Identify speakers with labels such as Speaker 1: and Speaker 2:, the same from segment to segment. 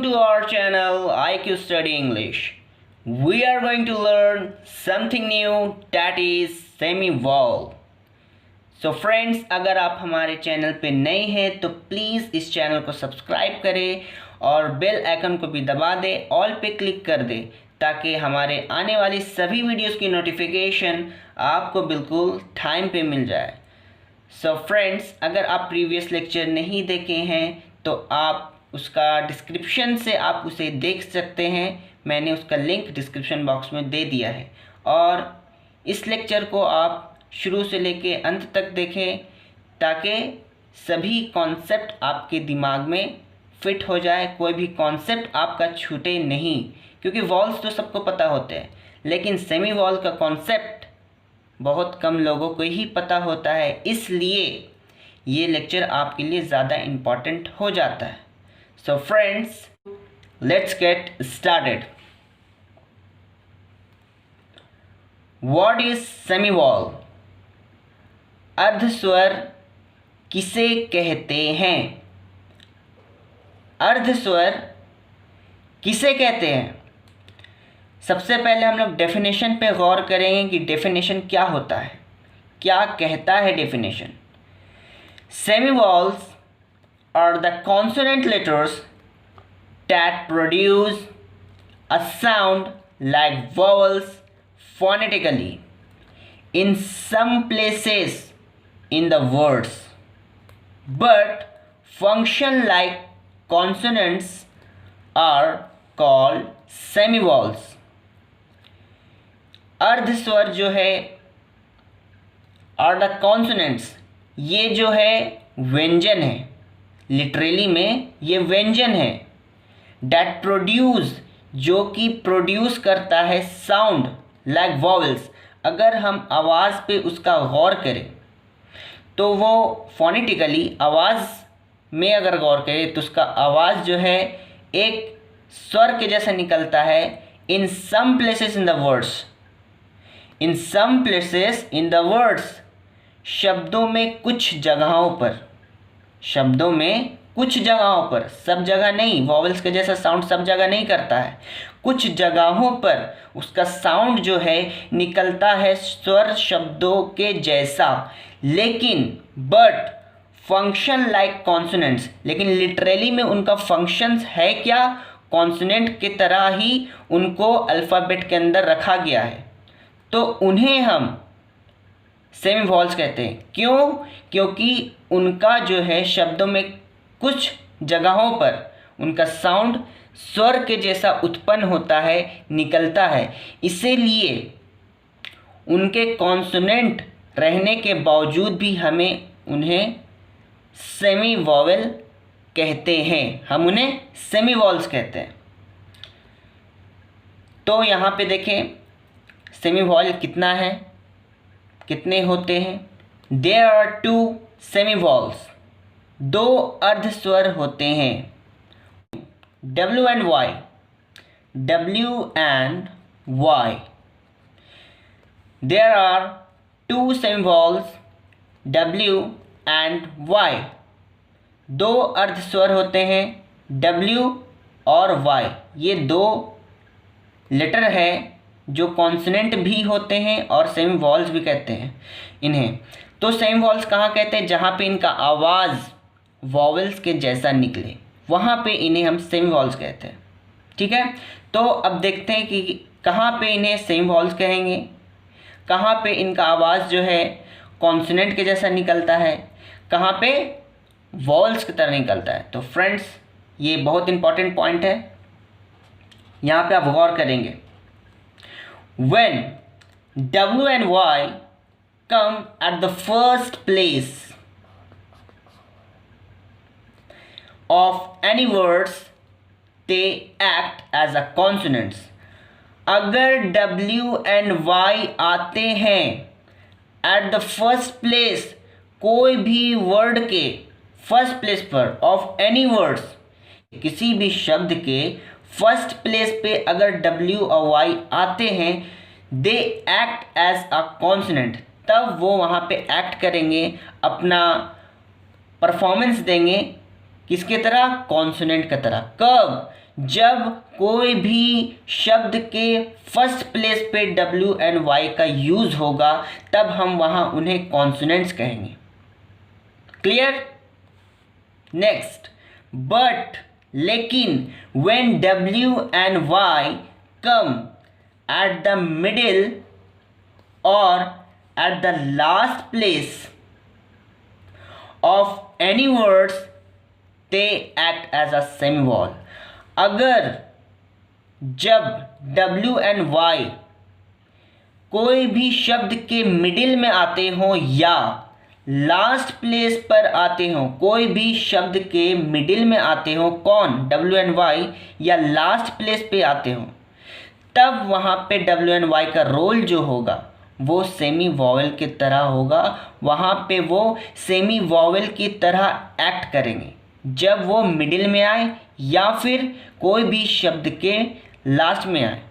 Speaker 1: Welcome to our channel IQ Study English. We are going to learn something new, that is semi-vowel. So friends, अगर आप हमारे channel पे नए हैं तो प्लीज़ इस चैनल को सब्सक्राइब करें और बेल आइकन को भी दबा दें, ऑल पे क्लिक कर दें ताकि हमारे आने वाली सभी वीडियोस की नोटिफिकेशन आपको बिल्कुल टाइम पे मिल जाए. सो फ्रेंड्स, अगर आप प्रीवियस लेक्चर नहीं देखे हैं तो आप उसका डिस्क्रिप्शन से आप उसे देख सकते हैं. मैंने उसका लिंक डिस्क्रिप्शन बॉक्स में दे दिया है. और इस लेक्चर को आप शुरू से लेके अंत तक देखें ताकि सभी कॉन्सेप्ट आपके दिमाग में फिट हो जाए, कोई भी कॉन्सेप्ट आपका छूटे नहीं. क्योंकि वॉल्स तो सबको पता होते हैं, लेकिन सेमी वॉल का कॉन्सेप्ट बहुत कम लोगों को ही पता होता है. इसलिए ये लेक्चर आपके लिए ज़्यादा इम्पॉर्टेंट हो जाता है. So friends, let's get started. What is semi-vowel? अर्धस्वर किसे कहते हैं? अर्धस्वर किसे कहते हैं? सबसे पहले हम लोग डेफिनेशन पे गौर करेंगे कि डेफिनेशन क्या होता है, क्या कहता है definition. Semi-vowels are the consonant letters that produce a sound like vowels phonetically in some places in the words, but function like consonants are called semivowels. अर्धस्वर जो है और द कॉन्सोनेंट्स, ये जो है व्यंजन है, लिटरली में ये व्यंजन है. डैट प्रोड्यूस, जो कि प्रोड्यूस करता है साउंड लाइक वॉवल्स. अगर हम आवाज़ पे उसका गौर करें तो वो फोनेटिकली आवाज़ में अगर गौर करें तो उसका आवाज़ जो है एक स्वर के जैसा निकलता है. In some places in the words, in some places in the words, शब्दों में कुछ जगहों पर, शब्दों में कुछ जगहों पर, सब जगह नहीं. वॉवल्स के जैसा साउंड सब जगह नहीं करता है. कुछ जगहों पर उसका साउंड जो है निकलता है स्वर शब्दों के जैसा, लेकिन बट फंक्शन लाइक कॉन्सोनेंट्स, लेकिन लिटरली में उनका फंक्शंस है क्या? कॉन्सोनेंट की तरह ही उनको अल्फ़ाबेट के अंदर रखा गया है. तो उन्हें हम सेमी वॉवल्स कहते हैं. क्यों? क्योंकि उनका जो है शब्दों में कुछ जगहों पर उनका साउंड स्वर के जैसा उत्पन्न होता है, निकलता है. इसीलिए उनके कॉन्सोनेंट रहने के बावजूद भी हमें उन्हें सेमी वॉवेल कहते हैं, हम उन्हें सेमी वॉवल्स कहते हैं. तो यहाँ पे देखें सेमी वॉवल कितना है, कितने होते हैं. देयर आर 2 सेमी वॉवल्स, 2 अर्धस्वर होते हैं. W and Y, W and Y. There are 2 semivowels, W and Y. 2 अर्धस्वर होते हैं W और Y. ये 2 लेटर है जो कॉन्सोनेंट भी होते हैं और सेमी वॉवल्स भी कहते हैं इन्हें. तो सेमी वॉवल्स कहाँ कहते हैं? जहाँ पे इनका आवाज़ वॉवल्स के जैसा निकले, वहाँ पे इन्हें हम सेमी वॉवल्स कहते हैं. ठीक है, तो अब देखते हैं कि कहाँ पे इन्हें सेमी वॉवल्स कहेंगे, कहाँ पे इनका आवाज़ जो है कॉन्सोनेंट के जैसा निकलता है, कहाँ पे वॉवल्स की तरह निकलता है. तो फ्रेंड्स, ये बहुत इंपॉर्टेंट पॉइंट है, यहाँ पे आप गौर करेंगे. When W and Y come at the first place of any words, they act as a consonants. अगर W and Y आते हैं at the first place, कोई भी वर्ड के फर्स्ट प्लेस पर, ऑफ एनी वर्ड्स, किसी भी शब्द के फर्स्ट प्लेस पे अगर W और Y आते हैं, they act as a consonant, तब वो वहाँ पे एक्ट करेंगे, अपना परफॉर्मेंस देंगे किसके तरह? कॉन्सोनेंट की तरह. कब? जब कोई भी शब्द के फर्स्ट प्लेस पे डब्ल्यू एंड वाई का यूज होगा तब हम वहां उन्हें कॉन्सोनेंट्स कहेंगे। क्लियर? नेक्स्ट, बट लेकिन when W and Y come at the middle और at the last place of any words they act as a semivowel। अगर जब W and Y कोई भी शब्द के मिडिल में आते हो या लास्ट प्लेस पर आते हो, कोई भी शब्द के मिडिल में आते हो, कौन? W and Y, या लास्ट प्लेस पे आते हो, तब वहाँ पे W and Y का रोल जो होगा वो सेमी वॉवेल की तरह होगा। वहाँ पे वो सेमी वॉवेल की तरह एक्ट करेंगे जब वो मिडिल में आए या फिर कोई भी शब्द के लास्ट में आए।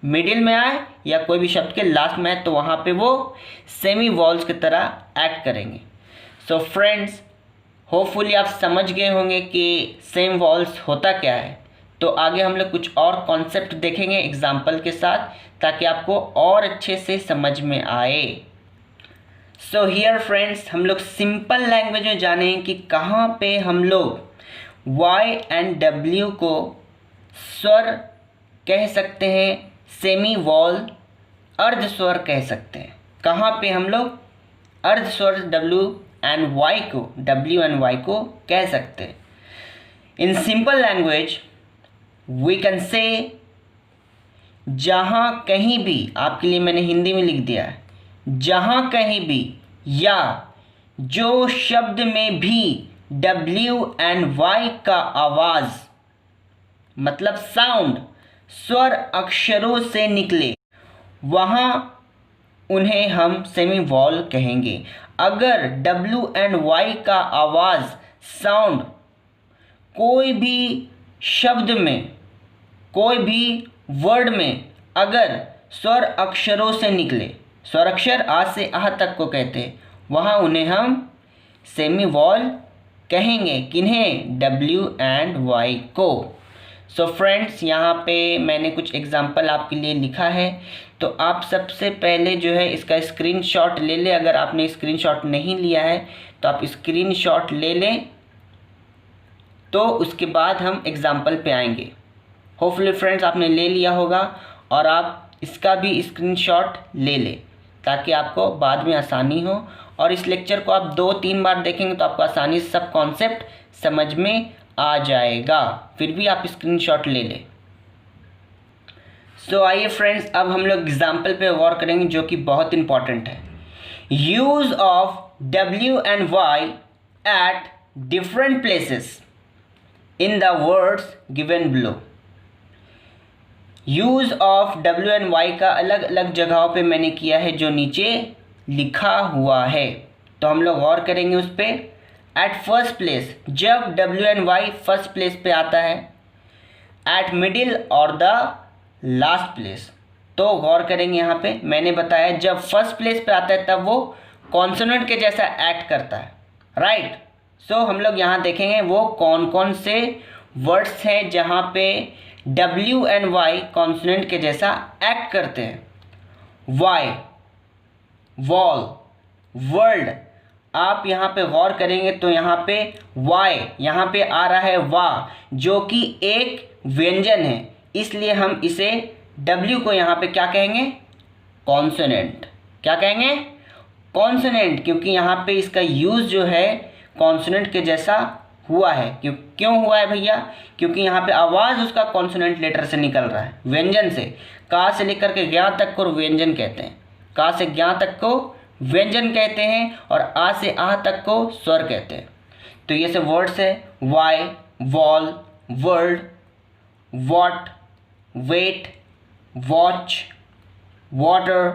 Speaker 1: मिडिल में आए या कोई भी शब्द के लास्ट में आए तो वहाँ पे वो सेमी वॉल्स की तरह एक्ट करेंगे। सो फ्रेंड्स, होपफुली आप समझ गए होंगे कि सेम वॉल्स होता क्या है। तो आगे हम लोग कुछ और कॉन्सेप्ट देखेंगे एग्जाम्पल के साथ, ताकि आपको और अच्छे से समझ में आए। सो हियर फ्रेंड्स, हम लोग सिंपल लैंग्वेज में जाने कि कहाँ पे हम लोग Y एंड W को स्वर कह सकते हैं, सेमी वॉल अर्ध स्वर कह सकते हैं। कहाँ पे हम लोग अर्ध स्वर W एंड Y को कह सकते हैं। In simple language we can say, जहाँ कहीं भी, आपके लिए मैंने हिंदी में लिख दिया है, जहाँ कहीं भी या जो शब्द में भी W एंड Y का आवाज़ मतलब साउंड स्वर अक्षरों से निकले, वहाँ उन्हें हम सेमी वॉल कहेंगे। अगर W एंड Y का आवाज़ साउंड कोई भी शब्द में, कोई भी वर्ड में अगर स्वर अक्षरों से निकले, स्वर अक्षर आ से आह तक को कहते हैं, वहाँ उन्हें हम सेमी वॉल कहेंगे। किन्हें? W एंड Y को। सो फ्रेंड्स, यहाँ पे मैंने कुछ एग्जाम्पल आपके लिए लिखा है, तो आप सबसे पहले जो है इसका स्क्रीनशॉट ले लें। अगर आपने स्क्रीनशॉट नहीं लिया है तो आप स्क्रीनशॉट ले लें, तो उसके बाद हम एग्जाम्पल पे आएंगे। होपफुली फ्रेंड्स आपने ले लिया होगा, और आप इसका भी स्क्रीनशॉट ले लें ताकि आपको बाद में आसानी हो। और इस लेक्चर को आप 2-3 बार देखेंगे तो आपको आसानी से सब कॉन्सेप्ट समझ में आ जाएगा। फिर भी आप स्क्रीनशॉट ले लें। सो आइए फ्रेंड्स, अब हम लोग एग्जाम्पल पे गौर करेंगे जो कि बहुत इंपॉर्टेंट है। Use of W and Y at different places in the words given below. Use of W and Y का अलग अलग जगहों पे मैंने किया है जो नीचे लिखा हुआ है, तो हम लोग गौर करेंगे उस पर। एट फर्स्ट प्लेस, जब W and Y first place पे आता है। एट मिडिल और द लास्ट प्लेस, तो गौर करेंगे यहाँ पे। मैंने बताया जब फर्स्ट प्लेस पे आता है तब वो कॉन्सोनेंट के जैसा एक्ट करता है, राइट। सो हम लोग यहाँ देखेंगे वो कौन कौन से वर्ड्स हैं जहाँ पे W एंड Y कॉन्सोनेंट के जैसा एक्ट करते हैं। Y, wall, world. आप यहाँ पे गौर करेंगे तो यहाँ पे Y यहाँ पे आ रहा है वा, जो कि एक व्यंजन है, इसलिए हम इसे W को यहाँ पे क्या कहेंगे? कॉन्सोनेंट। क्या कहेंगे? कॉन्सोनेंट, क्योंकि यहाँ पे इसका यूज़ जो है कॉन्सोनेंट के जैसा हुआ है। क्यों हुआ है भैया? क्योंकि यहाँ पे आवाज़ उसका कॉन्सोनेंट लेटर से निकल रहा है, व्यंजन से। का से लेकर के ज्ञा तक को व्यंजन कहते हैं, का से ज्ञा तक को व्यंजन कहते हैं, और आ से आह तक को स्वर कहते हैं। तो ये सब वर्ड्स है: why, wall, world, what, wait, watch, water,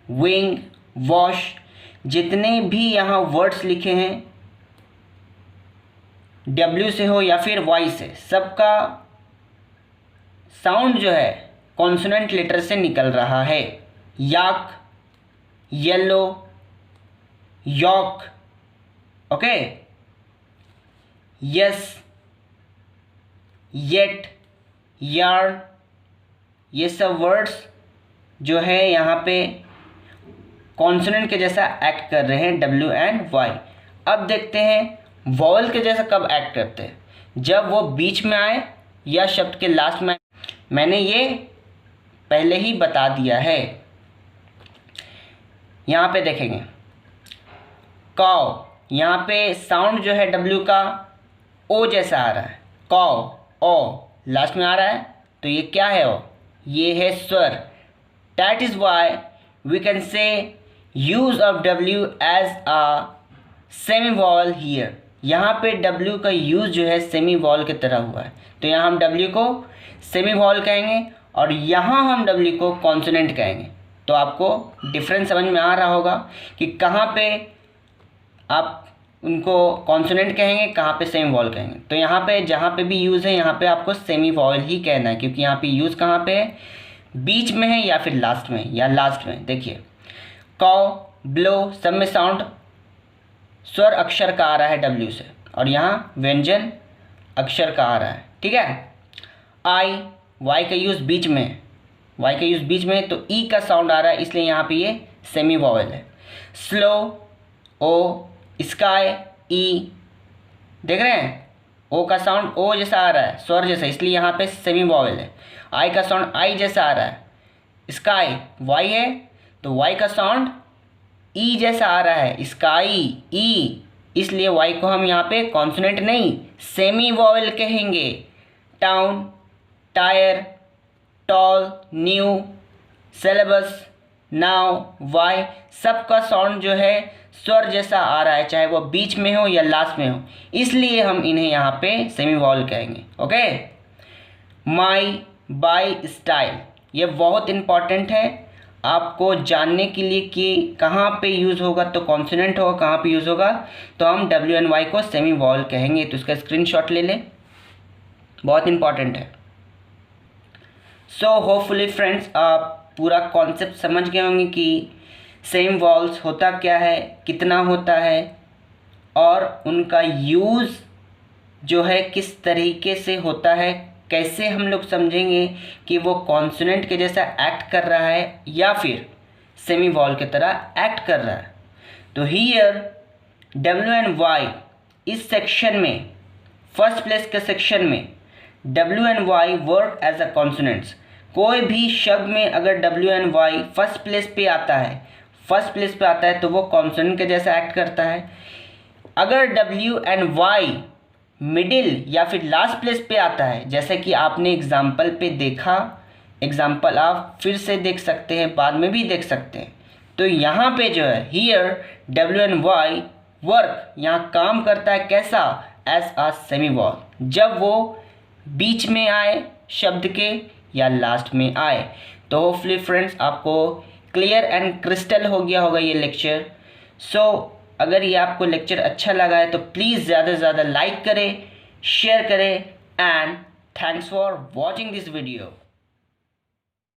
Speaker 1: wing, wash. जितने भी यहाँ वर्ड्स लिखे हैं W से हो या फिर Y से, सबका साउंड जो है कॉन्सोनेंट लेटर से निकल रहा है। Yak, yellow, yolk, okay, yes, yet, yarn, ये सब वर्ड्स जो है यहाँ पे कॉन्सोनेंट के जैसा एक्ट कर रहे हैं W एंड Y। अब देखते हैं वॉवल के जैसा कब एक्ट करते हैं, जब वो बीच में आए या शब्द के लास्ट में। मैंने ये पहले ही बता दिया है। यहाँ पे देखेंगे काव, यहाँ पे साउंड जो है W का O जैसा आ रहा है, काव ओ लास्ट में आ रहा है, तो ये क्या है? ओ, ये है स्वर। That is why we can say use of W as a semi-vowel here। यहाँ पे W का यूज़ जो है सेमी वॉल की तरह हुआ है, तो यहाँ हम W को सेमी वॉल कहेंगे और यहाँ हम W को कॉन्सोनेंट कहेंगे। तो आपको डिफरेंस समझ में आ रहा होगा कि कहाँ पे आप उनको कॉन्सोनेंट कहेंगे, कहाँ पे सेमी वॉल कहेंगे। तो यहाँ पे जहाँ पे भी यूज़ है यहाँ पे आपको सेमी वॉल ही कहना है, क्योंकि यहाँ पे यूज़ कहाँ पे है? बीच में है या फिर लास्ट में, या लास्ट में। देखिए कॉ, ब्लो सब में साउंड स्वर अक्षर का आ रहा है W से, और यहाँ व्यंजन अक्षर का आ रहा है, ठीक है। आई, Y का यूज़ बीच में है, Y का यूज़ बीच में है, तो ई का साउंड आ रहा है, इसलिए यहाँ पे ये सेमी वॉवल है। स्लो, ओ, स्काई, ई, देख रहे हैं ओ का साउंड ओ जैसा आ रहा है, स्वर जैसा, इसलिए यहाँ पे सेमी वॉवल है। आई का साउंड आई जैसा आ रहा है, स्काई वाई है तो वाई का साउंड ई जैसा आ रहा है, स्काई ई, इसलिए वाई को हम यहाँ पे कॉन्सोनेंट नहीं सेमी वॉवल कहेंगे। Town, tyre, tall, new, syllabus, now, Y सबका साउंड जो है स्वर जैसा आ रहा है, चाहे वो बीच में हो या लास्ट में हो, इसलिए हम इन्हें यहाँ पे सेमी वॉवल कहेंगे। ओके। माई, बाय, स्टाइल, ये बहुत इम्पॉर्टेंट है आपको जानने के लिए कि कहाँ पे यूज़ होगा तो कॉन्सोनेंट होगा, कहाँ पे यूज़ होगा तो हम W एंड Y को सेमी वॉवल कहेंगे। तो इसका स्क्रीनशॉट ले लें, बहुत इम्पॉर्टेंट है। सो होपफुली फ्रेंड्स आप पूरा कॉन्सेप्ट समझ गए होंगे कि सेम वॉवल्स होता क्या है, कितना होता है, और उनका यूज़ जो है किस तरीके से होता है, कैसे हम लोग समझेंगे कि वो कॉन्सोनेंट के जैसा एक्ट कर रहा है या फिर सेमी वॉवल की तरह एक्ट कर रहा है। तो हियर W एंड Y इस सेक्शन में, फर्स्ट प्लेस के सेक्शन में W and Y work as a consonants. कोई भी शब्द में अगर W and Y first place पे आता है तो वो कॉन्सोनेंट के जैसा एक्ट करता है। अगर W एंड Y मिडिल या फिर लास्ट प्लेस पे आता है, जैसे कि आपने एग्जाम्पल पे देखा, एग्जाम्पल आप फिर से देख सकते हैं, बाद में भी देख सकते हैं, तो यहाँ पे जो है here W and Y work, यहाँ काम करता है कैसा? एज अ सेमी वॉवल, जब वो बीच में आए शब्द के या लास्ट में आए। तो होपफुली फ्रेंड्स आपको क्लियर एंड क्रिस्टल हो गया होगा ये लेक्चर। सो अगर ये आपको लेक्चर अच्छा लगा है तो प्लीज़ ज़्यादा से ज़्यादा लाइक करें, शेयर करें, and thanks for watching this video.